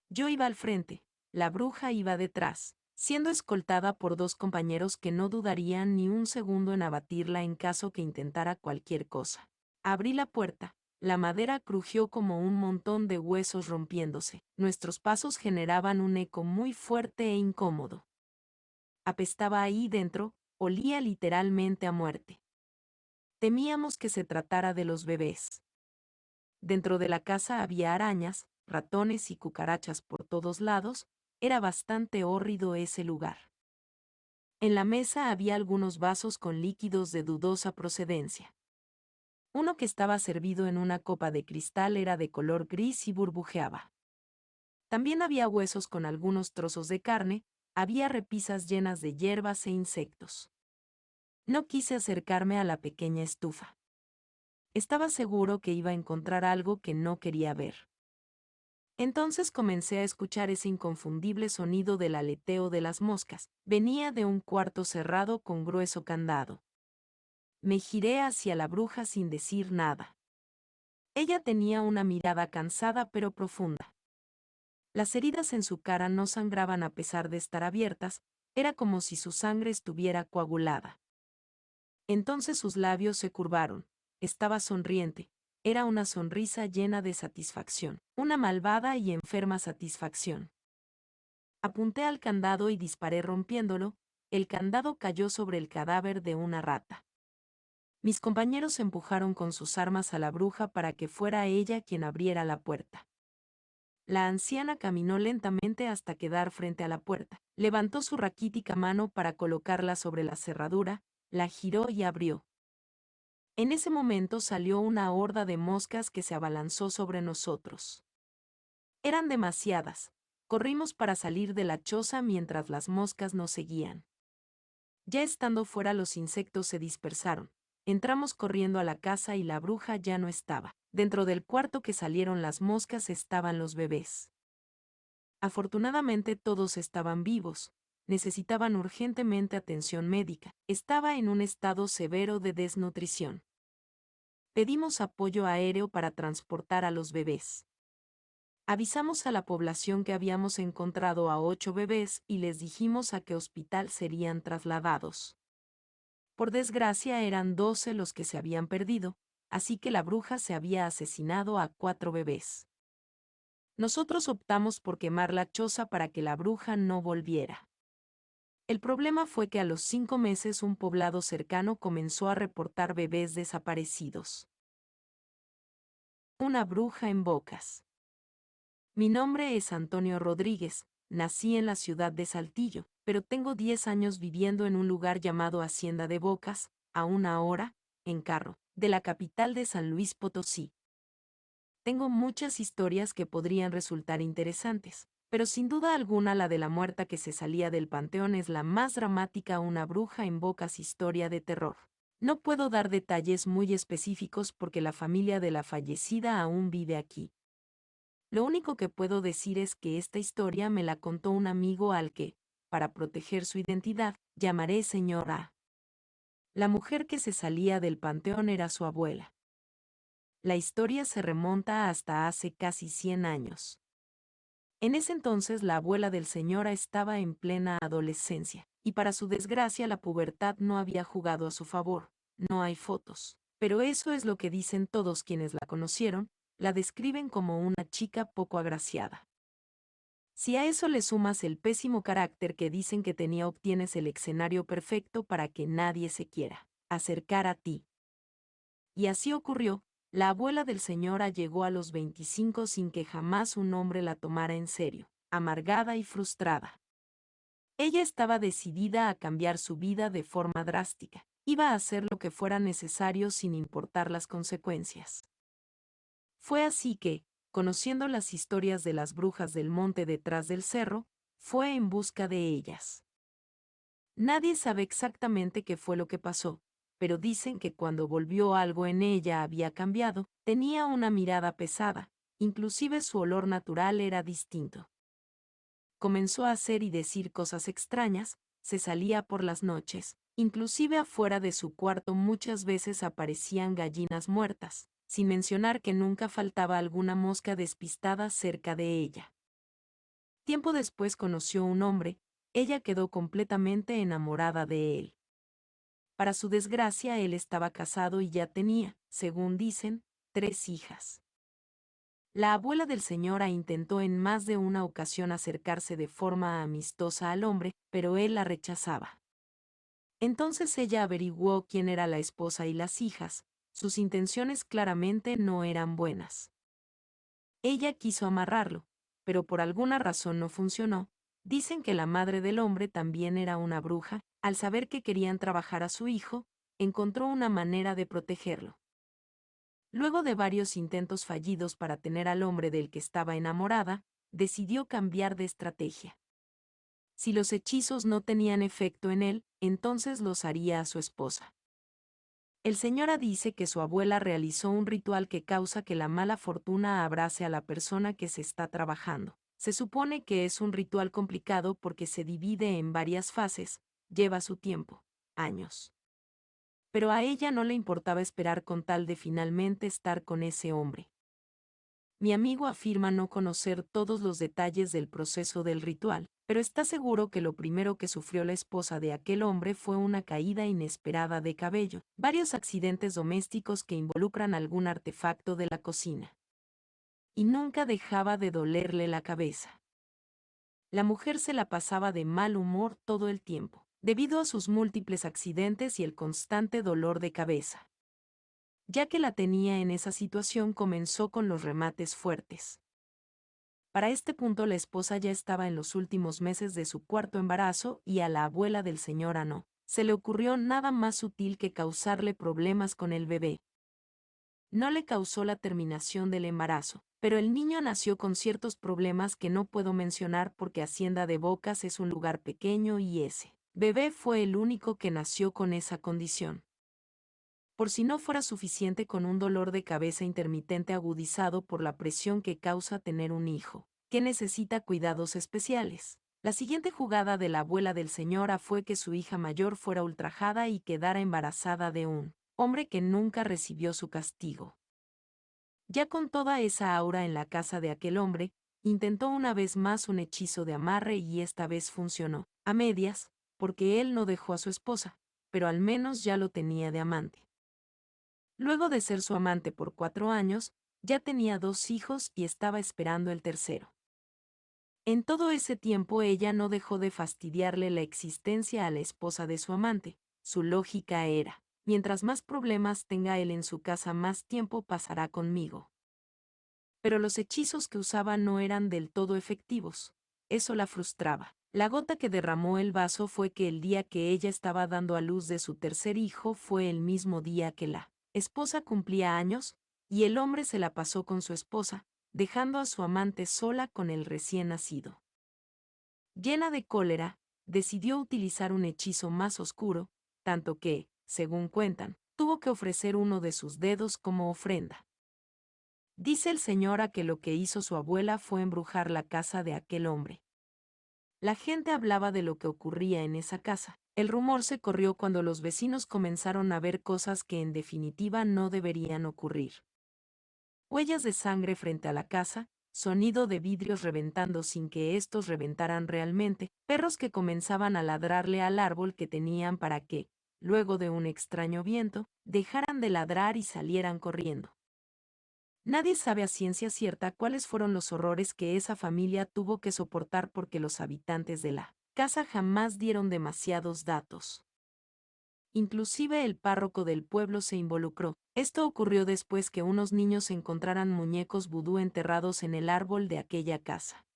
Yo iba al frente, la bruja iba detrás, siendo escoltada por 2 compañeros que no dudarían ni un segundo en abatirla en caso que intentara cualquier cosa. Abrí la puerta, la madera crujió como un montón de huesos rompiéndose, nuestros pasos generaban un eco muy fuerte e incómodo. Apestaba ahí dentro, olía literalmente a muerte. Temíamos que se tratara de los bebés. Dentro de la casa había arañas, ratones y cucarachas por todos lados, era bastante hórrido ese lugar. En la mesa había algunos vasos con líquidos de dudosa procedencia. Uno que estaba servido en una copa de cristal era de color gris y burbujeaba. También había huesos con algunos trozos de carne, había repisas llenas de hierbas e insectos. No quise acercarme a la pequeña estufa. Estaba seguro que iba a encontrar algo que no quería ver. Entonces comencé a escuchar ese inconfundible sonido del aleteo de las moscas. Venía de un cuarto cerrado con grueso candado. Me giré hacia la bruja sin decir nada. Ella tenía una mirada cansada pero profunda. Las heridas en su cara no sangraban a pesar de estar abiertas, era como si su sangre estuviera coagulada. Entonces sus labios se curvaron, estaba sonriente, era una sonrisa llena de satisfacción, una malvada y enferma satisfacción. Apunté al candado y disparé rompiéndolo, el candado cayó sobre el cadáver de una rata. Mis compañeros empujaron con sus armas a la bruja para que fuera ella quien abriera la puerta. La anciana caminó lentamente hasta quedar frente a la puerta, levantó su raquítica mano para colocarla sobre la cerradura, la giró y abrió. En ese momento salió una horda de moscas que se abalanzó sobre nosotros. Eran demasiadas, corrimos para salir de la choza mientras las moscas nos seguían. Ya estando fuera los insectos se dispersaron, entramos corriendo a la casa y la bruja ya no estaba. Dentro del cuarto que salieron las moscas estaban los bebés. Afortunadamente todos estaban vivos, necesitaban urgentemente atención médica, estaba en un estado severo de desnutrición. Pedimos apoyo aéreo para transportar a los bebés. Avisamos a la población que habíamos encontrado a 8 bebés y les dijimos a qué hospital serían trasladados. Por desgracia eran 12 los que se habían perdido, así que la bruja se había asesinado a 4 bebés. Nosotros optamos por quemar la choza para que la bruja no volviera. El problema fue que a los 5 meses un poblado cercano comenzó a reportar bebés desaparecidos. Una bruja en Bocas. Mi nombre es Antonio Rodríguez, nací en la ciudad de Saltillo, pero tengo 10 años viviendo en un lugar llamado Hacienda de Bocas, a 1 hora, en carro, de la capital de San Luis Potosí. Tengo muchas historias que podrían resultar interesantes, pero sin duda alguna la de la muerta que se salía del panteón es la más dramática. Una bruja en Bocas, historia de terror. No puedo dar detalles muy específicos porque la familia de la fallecida aún vive aquí. Lo único que puedo decir es que esta historia me la contó un amigo al que, para proteger su identidad, llamaré señor A. La mujer que se salía del panteón era su abuela. La historia se remonta hasta hace casi 100 años. En ese entonces la abuela del señor A estaba en plena adolescencia, y para su desgracia la pubertad no había jugado a su favor. No hay fotos, pero eso es lo que dicen todos quienes la conocieron, la describen como una chica poco agraciada. Si a eso le sumas el pésimo carácter que dicen que tenía, obtienes el escenario perfecto para que nadie se quiera acercar a ti. Y así ocurrió. La abuela del señora llegó a los 25 sin que jamás un hombre la tomara en serio, amargada y frustrada. Ella estaba decidida a cambiar su vida de forma drástica, iba a hacer lo que fuera necesario sin importar las consecuencias. Fue así que, conociendo las historias de las brujas del monte detrás del cerro, fue en busca de ellas. Nadie sabe exactamente qué fue lo que pasó, pero dicen que cuando volvió algo en ella había cambiado, tenía una mirada pesada, inclusive su olor natural era distinto. Comenzó a hacer y decir cosas extrañas, se salía por las noches, inclusive afuera de su cuarto muchas veces aparecían gallinas muertas, sin mencionar que nunca faltaba alguna mosca despistada cerca de ella. Tiempo después conoció un hombre, ella quedó completamente enamorada de él. Para su desgracia él estaba casado y ya tenía, según dicen, 3 hijas. La abuela del señor A intentó en más de una ocasión acercarse de forma amistosa al hombre, pero él la rechazaba. Entonces ella averiguó quién era la esposa y las hijas, sus intenciones claramente no eran buenas. Ella quiso amarrarlo, pero por alguna razón no funcionó. Dicen que la madre del hombre también era una bruja, al saber que querían trabajar a su hijo, encontró una manera de protegerlo. Luego de varios intentos fallidos para tener al hombre del que estaba enamorada, decidió cambiar de estrategia. Si los hechizos no tenían efecto en él, entonces los haría a su esposa. El señora dice que su abuela realizó un ritual que causa que la mala fortuna abrace a la persona que se está trabajando. Se supone que es un ritual complicado porque se divide en varias fases, lleva su tiempo, años. pero a ella no le importaba esperar con tal de finalmente estar con ese hombre. Mi amigo afirma no conocer todos los detalles del proceso del ritual, pero está seguro que lo primero que sufrió la esposa de aquel hombre fue una caída inesperada de cabello, varios accidentes domésticos que involucran algún artefacto de la cocina. Y nunca dejaba de dolerle la cabeza. La mujer se la pasaba de mal humor todo el tiempo, debido a sus múltiples accidentes y el constante dolor de cabeza. Ya que la tenía en esa situación, comenzó con los remates fuertes. Para este punto la esposa ya estaba en los últimos meses de su cuarto embarazo y a la abuela del señor no se le ocurrió nada más sutil que causarle problemas con el bebé. No le causó la terminación del embarazo, pero el niño nació con ciertos problemas que no puedo mencionar porque Hacienda de Bocas es un lugar pequeño y ese bebé fue el único que nació con esa condición. Por si no fuera suficiente, con un dolor de cabeza intermitente agudizado por la presión que causa tener un hijo, que necesita cuidados especiales. La siguiente jugada de la abuela del señor fue que su hija mayor fuera ultrajada y quedara embarazada de un hombre que nunca recibió su castigo. Ya con toda esa aura en la casa de aquel hombre, intentó una vez más un hechizo de amarre y esta vez funcionó, a medias, porque él no dejó a su esposa, pero al menos ya lo tenía de amante. Luego de ser su amante por 4 años, ya tenía 2 hijos y estaba esperando el tercero. En todo ese tiempo ella no dejó de fastidiarle la existencia a la esposa de su amante. Su lógica era: mientras más problemas tenga él en su casa, más tiempo pasará conmigo. Pero los hechizos que usaba no eran del todo efectivos. Eso la frustraba. La gota que derramó el vaso fue que el día que ella estaba dando a luz de su tercer hijo fue el mismo día que la esposa cumplía años, y el hombre se la pasó con su esposa, dejando a su amante sola con el recién nacido. Llena de cólera, decidió utilizar un hechizo más oscuro, tanto que, según cuentan, tuvo que ofrecer uno de sus dedos como ofrenda. Dice el señor que lo que hizo su abuela fue embrujar la casa de aquel hombre. La gente hablaba de lo que ocurría en esa casa. El rumor se corrió cuando los vecinos comenzaron a ver cosas que en definitiva no deberían ocurrir. Huellas de sangre frente a la casa, sonido de vidrios reventando sin que estos reventaran realmente, perros que comenzaban a ladrarle al árbol que tenían para que, luego de un extraño viento, dejaran de ladrar y salieran corriendo. Nadie sabe a ciencia cierta cuáles fueron los horrores que esa familia tuvo que soportar porque los habitantes de la casa jamás dieron demasiados datos. Inclusive el párroco del pueblo se involucró. Esto ocurrió después que unos niños encontraran muñecos vudú enterrados en el árbol de aquella casa.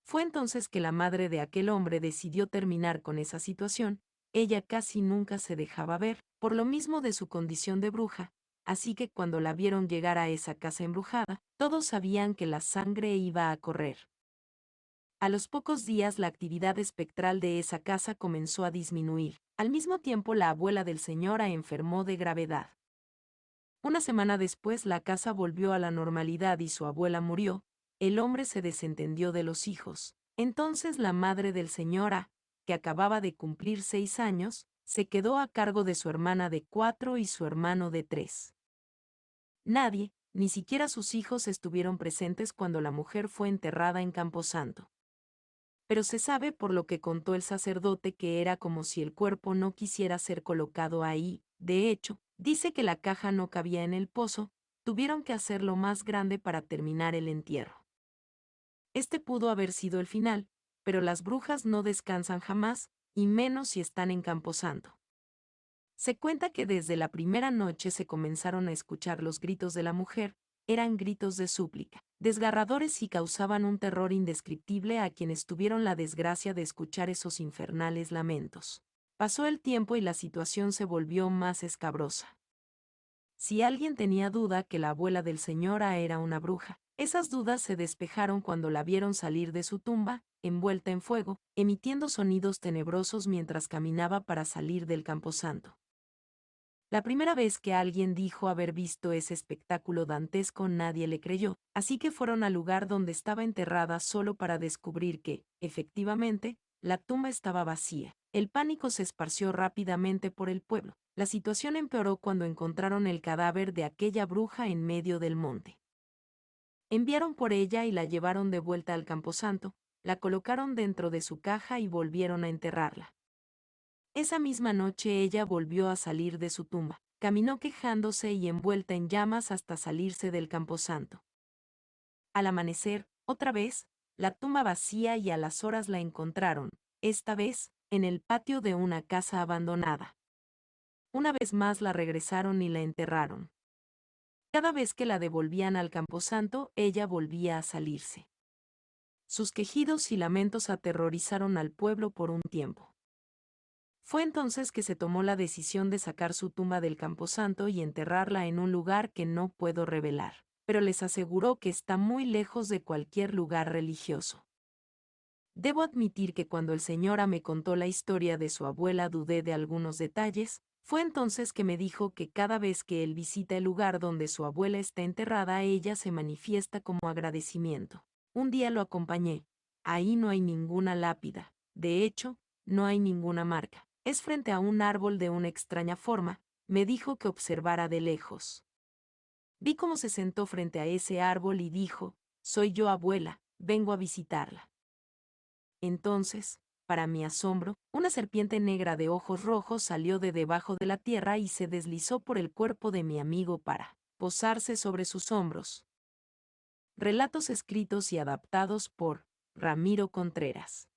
Fue entonces que la madre de aquel hombre decidió terminar con esa situación. Ella casi nunca se dejaba ver, por lo mismo de su condición de bruja, así que cuando la vieron llegar a esa casa embrujada, todos sabían que la sangre iba a correr. A los pocos días la actividad espectral de esa casa comenzó a disminuir. Al mismo tiempo la abuela del señor enfermó de gravedad. Una semana después la casa volvió a la normalidad y su abuela murió. El hombre se desentendió de los hijos. Entonces la madre del señor que acababa de cumplir 6 años, se quedó a cargo de su hermana de 4 y su hermano de 3. Nadie, ni siquiera sus hijos, estuvieron presentes cuando la mujer fue enterrada en Camposanto. Pero se sabe por lo que contó el sacerdote que era como si el cuerpo no quisiera ser colocado ahí. De hecho, dice que la caja no cabía en el pozo, tuvieron que hacerlo más grande para terminar el entierro. Este pudo haber sido el final, pero las brujas no descansan jamás, y menos si están en Camposanto. Se cuenta que desde la primera noche se comenzaron a escuchar los gritos de la mujer. Eran gritos de súplica, desgarradores y causaban un terror indescriptible a quienes tuvieron la desgracia de escuchar esos infernales lamentos. Pasó el tiempo y la situación se volvió más escabrosa. Si alguien tenía duda que la abuela del señor era una bruja, esas dudas se despejaron cuando la vieron salir de su tumba, envuelta en fuego, emitiendo sonidos tenebrosos mientras caminaba para salir del camposanto. La primera vez que alguien dijo haber visto ese espectáculo dantesco, nadie le creyó, así que fueron al lugar donde estaba enterrada solo para descubrir que, efectivamente, la tumba estaba vacía. El pánico se esparció rápidamente por el pueblo. La situación empeoró cuando encontraron el cadáver de aquella bruja en medio del monte. Enviaron por ella y la llevaron de vuelta al camposanto, la colocaron dentro de su caja y volvieron a enterrarla. Esa misma noche ella volvió a salir de su tumba, caminó quejándose y envuelta en llamas hasta salirse del camposanto. Al amanecer, otra vez, la tumba vacía y a las horas la encontraron, esta vez, en el patio de una casa abandonada. Una vez más la regresaron y la enterraron. Cada vez que la devolvían al camposanto, ella volvía a salirse. Sus quejidos y lamentos aterrorizaron al pueblo por un tiempo. Fue entonces que se tomó la decisión de sacar su tumba del camposanto y enterrarla en un lugar que no puedo revelar, pero les aseguró que está muy lejos de cualquier lugar religioso. Debo admitir que cuando el señora me contó la historia de su abuela dudé de algunos detalles. Fue entonces que me dijo que cada vez que él visita el lugar donde su abuela está enterrada, ella se manifiesta como agradecimiento. Un día lo acompañé. Ahí no hay ninguna lápida. De hecho, no hay ninguna marca. Es frente a un árbol de una extraña forma. Me dijo que observara de lejos. Vi cómo se sentó frente a ese árbol y dijo: «Soy yo, abuela, vengo a visitarla». Entonces, para mi asombro, una serpiente negra de ojos rojos salió de debajo de la tierra y se deslizó por el cuerpo de mi amigo para posarse sobre sus hombros. Relatos escritos y adaptados por Ramiro Contreras.